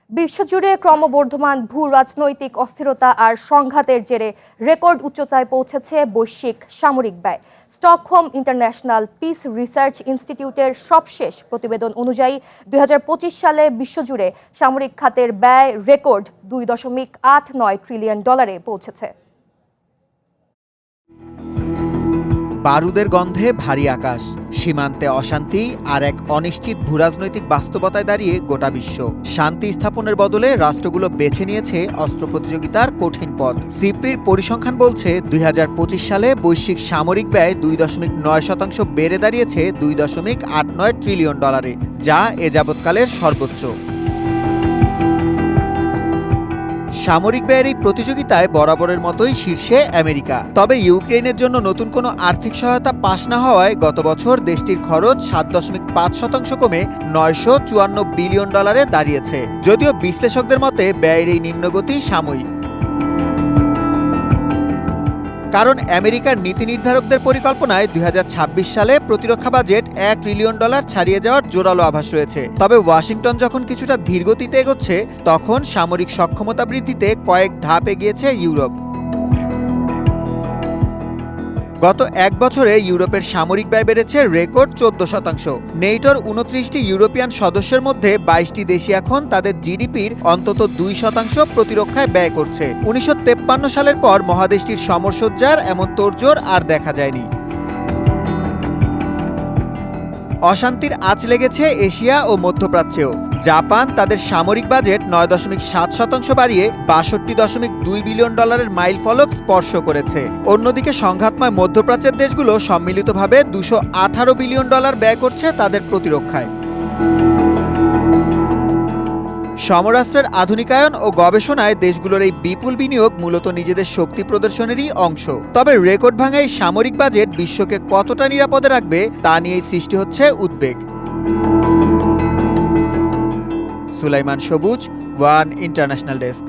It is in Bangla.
বিশ্বজুড়ে ক্রমবর্ধমান ভূ-রাজনৈতিক অস্থিরতা আর সংঘাতের জেরে রেকর্ড উচ্চতায় পৌঁছেছে বৈশ্বিক সামরিক ব্যয়। স্টকহোম ইন্টারন্যাশনাল পিস রিসার্চ ইনস্টিটিউটের সবশেষ প্রতিবেদন অনুযায়ী ২০২৫ সালে বিশ্বজুড়ে সামরিক খাতের ব্যয় রেকর্ড $2.89 ট্রিলিয়ন পৌঁছেছে। বারুদের গন্ধে ভারী আকাশ, সীমান্তে অশান্তি আর এক অনিশ্চিত ভূরাজনৈতিক বাস্তবতায় দাঁড়িয়ে গোটা বিশ্ব। শান্তি স্থাপনের বদলে রাষ্ট্রগুলো বেছে নিয়েছে অস্ত্র প্রতিযোগিতার কঠিন পথ। সিপ্রির পরিসংখ্যান বলছে ২০২৫ সালে বৈশ্বিক সামরিক ব্যয় ২.৯% বেড়ে দাঁড়িয়েছে $2.89 ট্রিলিয়ন, যা এ যাবৎকালের সর্বোচ্চ। সামরিক ব্যয়ের এই প্রতিযোগিতায় বরাবরের মতোই শীর্ষে আমেরিকা। তবে ইউক্রেনের জন্য নতুন কোনো আর্থিক সহায়তা পাস না হওয়ায় গত বছর দেশটির খরচ ৭.৫% কমে $৯৫৪ বিলিয়ন দাঁড়িয়েছে। যদিও বিশ্লেষকদের মতে ব্যয়ের এই নিম্নগতি সাময়িক, কারণ আমেরিকার নীতি নির্ধারকদের পরিকল্পনায় ২০২৬ সালে প্রতিরক্ষা বাজেট $1 ট্রিলিয়ন ছাড়িয়ে যাওয়ার জোরালো আভাস রয়েছে। তবে ওয়াশিংটন যখন কিছুটা ধীরগতিতে এগোচ্ছে, তখন সামরিক সক্ষমতা বৃদ্ধিতে কয়েক ধাপ এগিয়েছে ইউরোপ। গত এক বছরে ইউরোপের সামরিক ব্যয় বেড়েছে রেকর্ড 14%। নেটোর ২৯টি ইউরোপিয়ান সদস্যের মধ্যে ২২টি দেশই এখন তাদের জিডিপির অন্তত 2% প্রতিরক্ষায় ব্যয় করছে। ১৯৫৩ সালের পর মহাদেশটির সমরসজ্জার এমন তোড়জোড় আর দেখা যায়নি। অশান্তির আঁচ লেগেছে এশিয়া ও মধ্যপ্রাচ্যেও। জাপান তাদের সামরিক বাজেট ৯.৭% বাড়িয়ে $৬২.২ বিলিয়ন মাইল ফলক স্পর্শ করেছে। অন্যদিকে সংঘাতময় মধ্যপ্রাচ্যের দেশগুলো সম্মিলিতভাবে $২১৮ বিলিয়ন ব্যয় করছে তাদের প্রতিরক্ষায়। সমরাস্ত্রের আধুনিকায়ন ও গবেষণায় দেশগুলোর এই বিপুল বিনিয়োগ মূলত নিজেদের শক্তি প্রদর্শনেরই অংশ। তবে রেকর্ড ভাঙা এই সামরিক বাজেট বিশ্বকে কতটা নিরাপদে রাখবে তা নিয়েই সৃষ্টি হচ্ছে উদ্বেগ। সুলাইমান সবুজ, ওয়ান ইন্টারন্যাশনাল ডেস্ক।